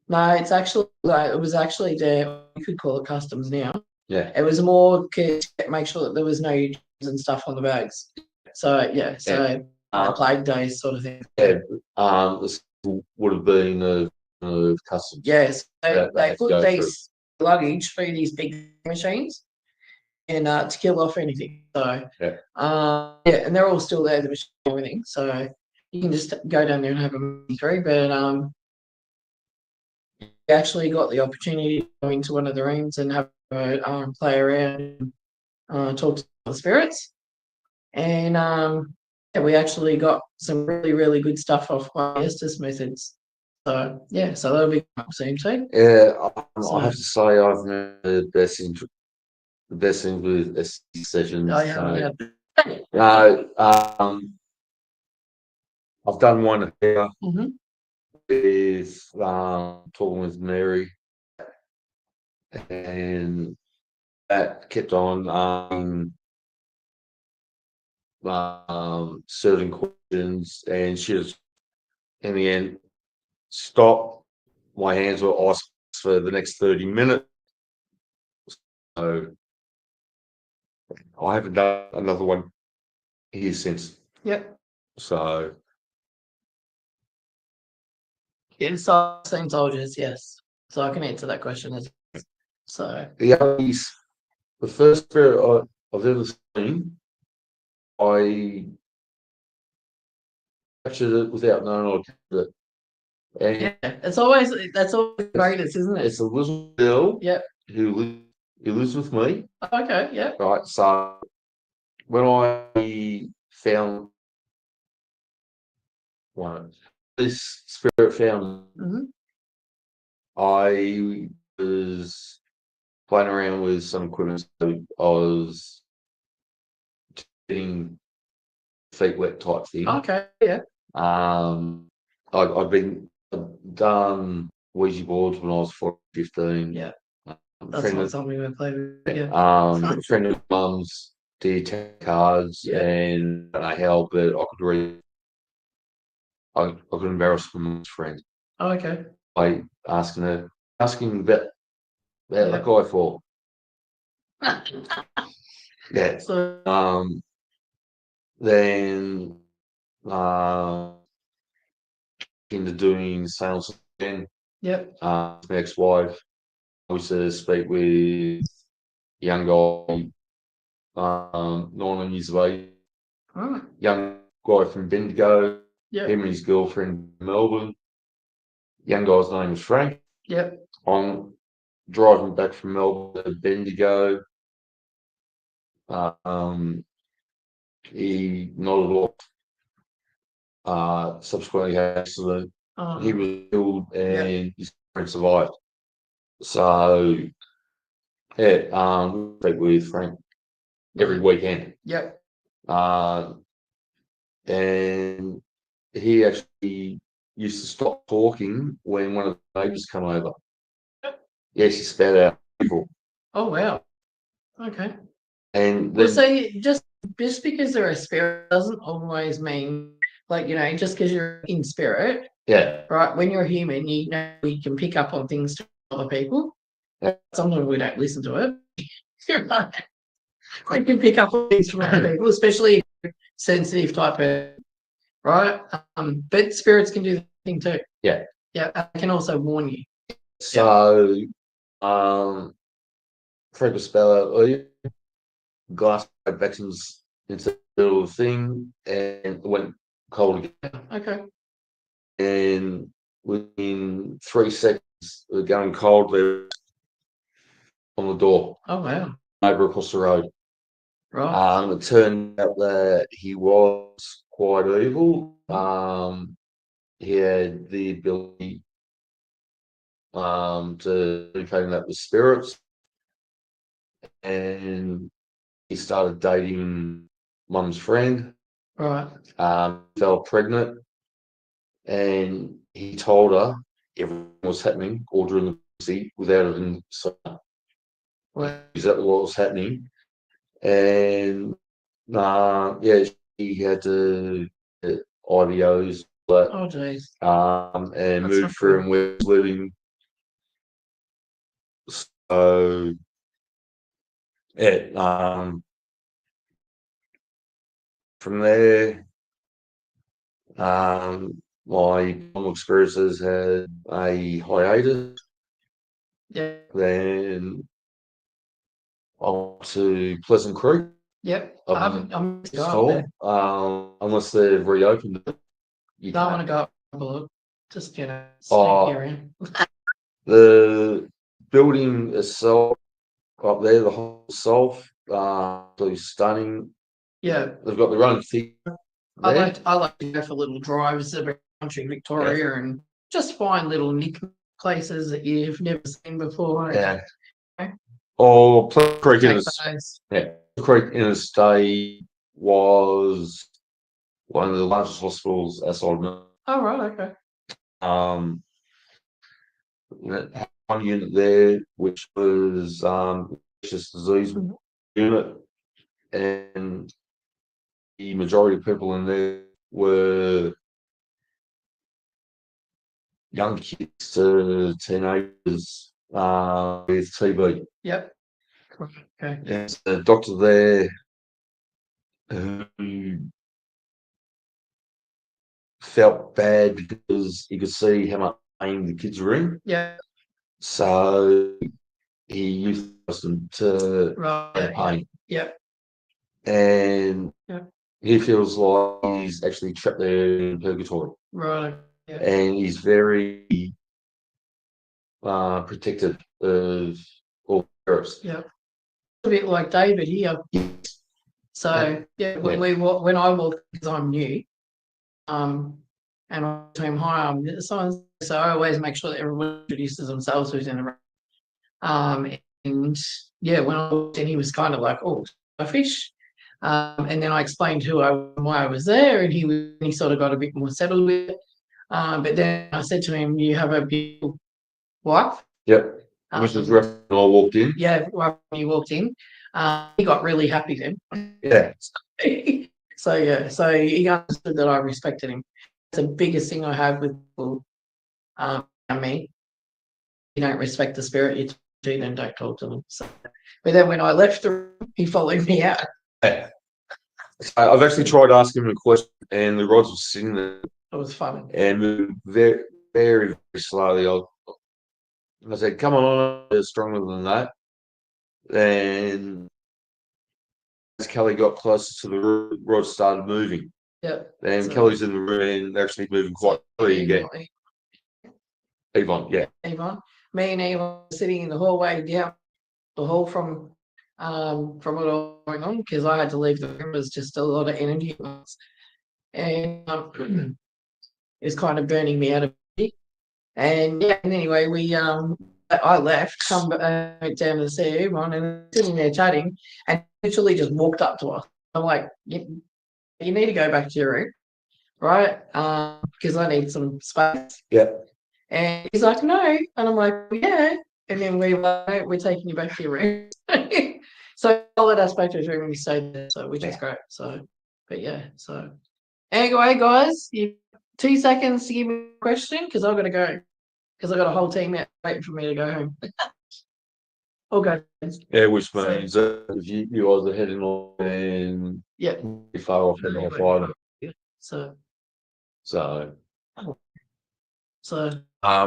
no, it's actually it was actually there. You could call it customs now. Yeah. It was more to make sure that there was no germs and stuff on the bags. So yeah, so plague days sort of thing. Yeah. This would have been of customs. Yes, they put these luggage through these big machines and to kill off anything. So yeah, and they're all still there, the machine and everything. So you can just go down there and have a through. But we actually got the opportunity to go into one of the rooms and have a play around and talk to the spirits. And yeah, we actually got some really, really good stuff off my Estes methods. So yeah, so that'll be soon too. Yeah, I have to say I've never the best thing with Estes sessions. Oh yeah, No, I've done one here with talking with Mary, and that kept on certain questions, and she was in the end stop. my hands were ice for the next 30 minutes. So I haven't done another one here since. Yep. So Yes, I've seen soldiers, yes. So I can answer that question as so. the first spirit I've ever seen, I captured it without knowing I captured it. And Yeah, that's always the greatest, isn't it? it's a little girl Yep. who lives with me. Okay, yep. Right. So when I found one, this spirit found, Mm-hmm. I was playing around with some equipment. So I was getting feet wet type thing. Okay, yeah. I've done Ouija boards when I was 15. Yeah. Um, That's friend not of, something we play with. Yeah. friend of mum's did tarot cards, Yeah. and I helped, but I could read. I could embarrass my mum's friend Oh, okay. by asking about Yeah. that guy for. Yeah. So Then into doing sales again. yep. My ex-wife, I used to speak with a young guy, 19 years of age, Oh, young guy from Bendigo, yeah. him and his girlfriend from Melbourne. Young guy's name was Frank. Yep. I'm driving back from Melbourne to Bendigo. Um, he nodded off. Subsequently had an accident. He Oh, was killed yeah. and his friend survived. So yeah, we speak with Frank every Right. weekend. Yep. Uh, and he actually used to stop talking when one of the neighbours come over. Yeah, she spat out people. Oh, wow. Okay. And Well, then so just because they're a spirit doesn't always mean like, just because you're in spirit, yeah, right? When you're human, we can pick up on things to other people. yeah. Sometimes we don't listen to it. Right. We can pick up on things from other people, especially sensitive type of right. But spirits can do the thing too. Yeah. Yeah, they can also warn you. So Frank would spell out, oh, yeah, glass vacuums into the little thing and it went cold again. Okay. And within 3 seconds of going cold, there on the door, Oh wow. over across the road. Right. It turned out that he was quite evil. He had the ability to communicate that with spirits, and he started dating mum's friend. Right. Fell pregnant, and he told her everything was happening all during the pregnancy without even saying Well, exactly what was happening. And yeah, she had to IVOs, but oh geez. and That's moved not through good. and was living. So yeah, from there, my paranormal experiences had a hiatus. Yeah. Then I went to Pleasant Creek. Yep. I'm It's go up there. told, unless they've reopened it, you Don't want can't. to go up and look. Just sneak Uh, around. the building itself up there, the whole itself, absolutely stunning. Yeah. They've got their own thing there. I like to go for little drives around country Yeah, Victoria and just find little nick places that you've never seen before. yeah. Okay. Or Pleasant Creek Take those. yeah, Pleasant Creek Interstate was one of the largest hospitals outside of Melbourne. Oh right, okay. Um, had one unit there which was infectious disease Mhm. unit, and the majority of people in there were young kids to teenagers with TB. Yep. Okay. There's a doctor there who felt bad because he could see how much pain the kids were in. Yeah. So he euthanized them to Right. pain. Yep. And Yep. he feels like he's actually trapped there in purgatory. Right. Yep. And he's very protective of all spirits. Yep. A bit like David here. So yeah, when I walk, because I'm new, and I to him, hi, so I always make sure that everyone introduces themselves who's in the room. And yeah, when I walked in, he was kind of like, oh, a fish. And then I explained why I was there, and he sort of got a bit more settled with it. But then I said to him, "You have a beautiful wife." Yep. Mrs. Ruff and I walked in. Yeah, when you walked in, he got really happy then. Yeah. So he understood that I respected him. It's the biggest thing I have with people. I mean, you don't respect the spirit, you do, then don't talk to them. So, but then when I left the room, he followed me out. Yeah. I've actually tried asking him a question, and the rods were sitting there. It was fun. And moved very, very, very slowly. I said, "Come on, it's stronger than that." And as Kelly got closer to the rod, started moving. Yeah. And Kelly's in the room and they're actually moving quite quickly again. Yvonne, yeah. Yvonne. Me and Yvonne sitting in the hallway down the hall from it all going on, because I had to leave the room. There's just a lot of energy. And it's kind of burning me out a bit. And yeah, and anyway, I left, went down to see everyone, and sitting there chatting, and literally just walked up to us. I'm like, you need to go back to your room, right? Because I need some space. Yeah. And he's like, no, and I'm like, yeah. And then we're taking you back to your room. So I followed us back to his room and we stayed there, so which is great. So, but yeah, so anyway, guys, 2 seconds to give me a question, because I've got to go, because I've got a whole team out waiting for me to go home. Okay. Yeah, which means if you guys are heading on and Yeah, you far off heading off either. so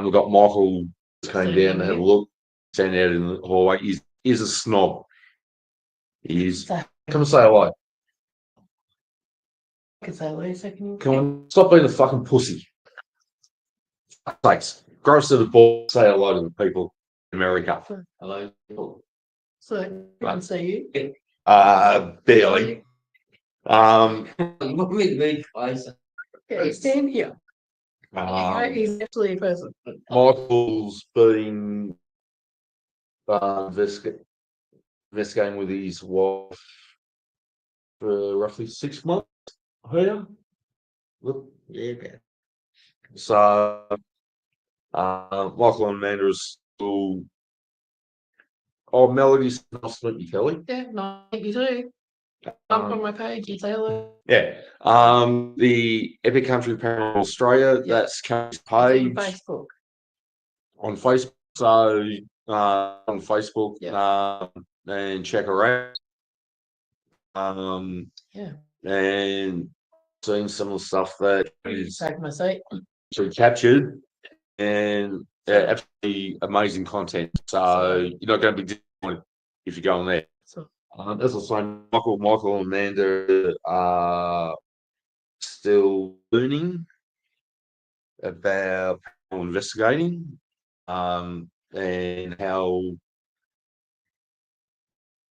we've got Michael came down to have a look, standing out in the hallway. He's a snob. He is. Come and say hello. I can say hello a second. Come on, stop being a fucking pussy. Thanks. Grow us to the ball. Say hello to the people in America. Hello. So I can see you. Barely. You want me to be closer? Yeah, stand here. He's actually a person. Michael's been investigating with his wife for roughly 6 months. Here. Look, yeah. So Michael and Amanda are still. Oh, Melody's nice to meet you, Kelly. Yeah, no, you too. Jump on my page and say hello. Yeah. The Epic Country Paranormal Australia, that's Kelly's page. On Facebook. On Facebook. So on Facebook, and check her out. Yeah. And seeing some of the stuff that is captured, and absolutely amazing content. So you're not going to be disappointed if you go on there. As I was saying, Michael and Amanda are still learning about investigating, and how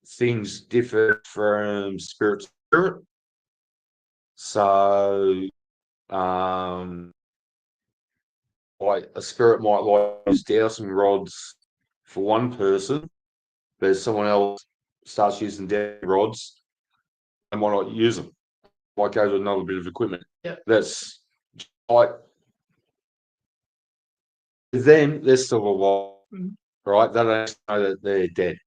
things differ from spirit to spirit. So, like a spirit might like use dowsing rods for one person, but if someone else starts using dowsing rods, they might not use them. Might go to another bit of equipment. Yeah. That's like them, they're still alive, right? They don't know that they're dead.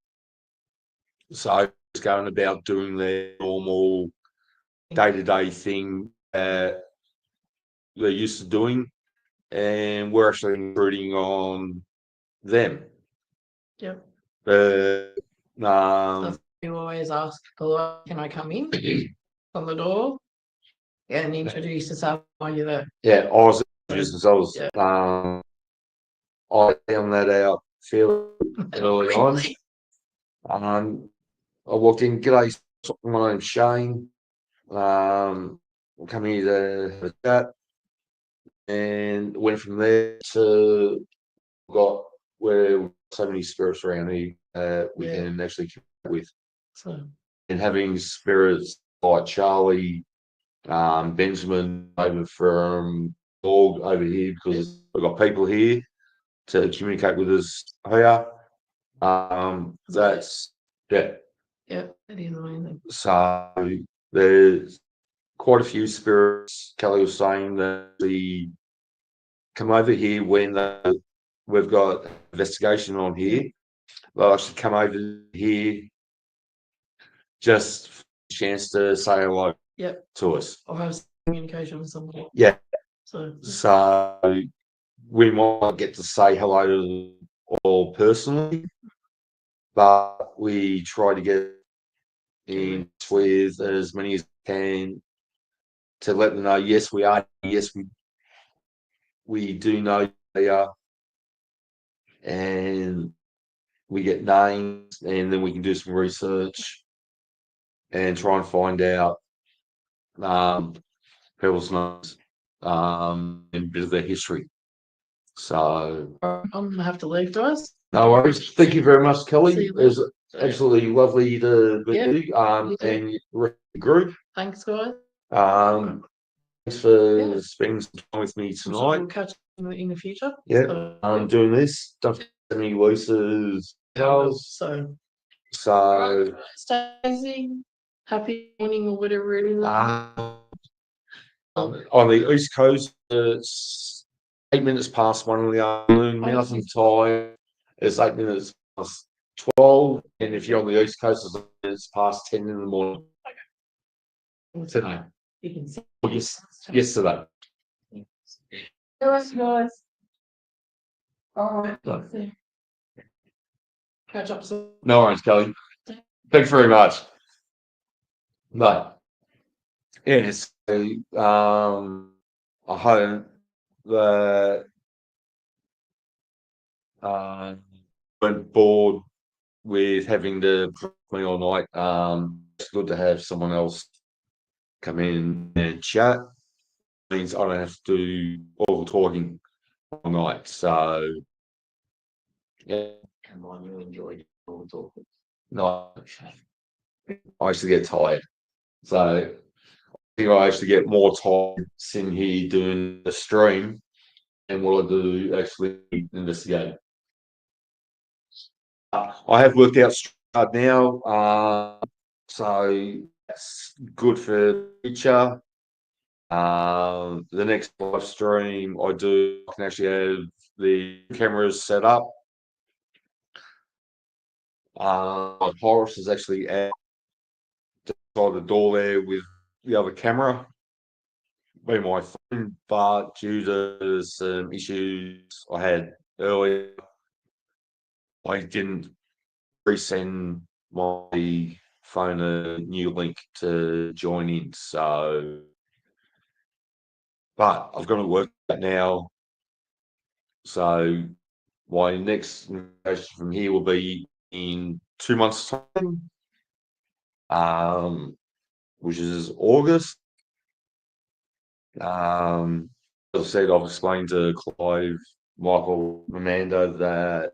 So it's going about doing their normal day-to-day thing that they're used to doing. and we're actually intruding on them. Yep. But That's you always ask, "Hello, can I come in?" on the door and introduce yourself while you're there. yeah, I was just I was Yeah. I found that out fairly early on. Quickly. I walked in, g'day, my name's Shane. I'm coming here to have a chat, and went from there to got where so many spirits around here we Yeah. can actually connect with, So and having spirits like Charlie, Benjamin over from Org over here because we've got people here to communicate with us here. That's yeah. yeah, it is amazing. So there's quite a few spirits. Kelly was saying that they come over here when we've got investigation on here. They'll actually come over here just for a chance to say hello Yep. to us. I'll have some communication with somebody. Yeah. So So we might get to say hello to them all personally, but we try to get in with as many as we can to let them know, yes, we are. Yes, we do know they are, and we get names, and then we can do some research and try and find out people's names and a bit of their history. So I'm gonna have to leave, guys. no worries. Thank you very much, See Kelly. you It was later. absolutely lovely to meet Yeah, you you too. and your group. Thanks, guys. Thanks for Yeah. spending some time with me I'm sure tonight. we'll catch up in the future. Yeah, So, I'm doing this. Don't forget me Lisa's house. so So stay easy. Happy morning or whatever it is. on the East Coast, it's 8 minutes past 1 in the afternoon. Mountain time is 8 minutes past 12, and if you're on the East Coast, it's 8 minutes past 10 in the morning. Today. You can see. Yes, yesterday. Guys. All right. Catch up soon. No worries, Kelly. Thanks very much. But yes, I hope that went bored with having to put me all night. It's good to have someone else come in and chat. Means I don't have to do all the talking all night. So yeah. Come on, you enjoyed all the talking. No, I used to get tired. So I think I actually get more tired sitting here doing the stream and what I do actually investigate. I have worked out straight now, so that's good for the future. The next live stream I do, I can actually have the cameras set up. Horace is actually out outside the door there with the other camera, be my phone, but due to some issues I had earlier, I didn't resend my phone a new link to join in. So, but I've got to work that now. So my next investigation from here will be in 2 months' time, which is August. As I said, I've explained to Clive, Michael, Amanda that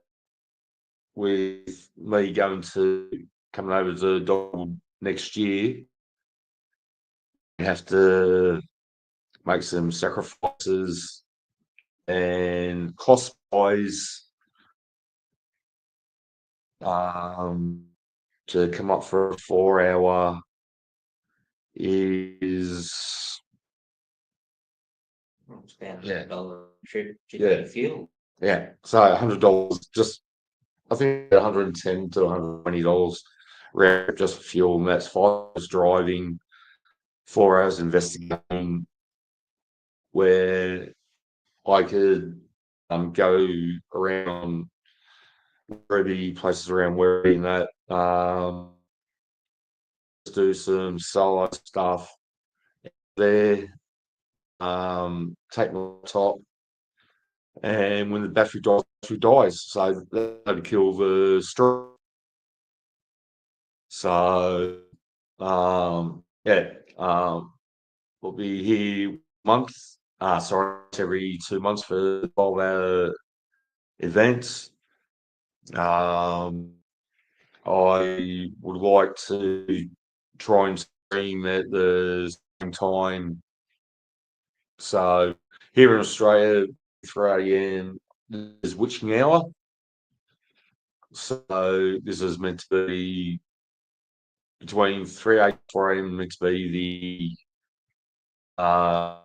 with me coming over to Donald next year, we have to make some sacrifices, and cost wise, to come up for a 4 hour is about $100 trip to fuel. Yeah, so $100 just, I think $110 to $120 round just for fuel, and that's 5 hours driving, 4 hours investigating, where I could go around Werribee, places around Werribee and that, do some solo stuff there, take my top, and when the battery dies, so that'd kill the stream. So, yeah, we'll be here month, sorry, every 2 months for 12-hour events. I would like to try and stream at the same time. So here in Australia, 3 a.m. is witching hour. So this is meant to be between 3 a.m. and 4 a.m. meant to be the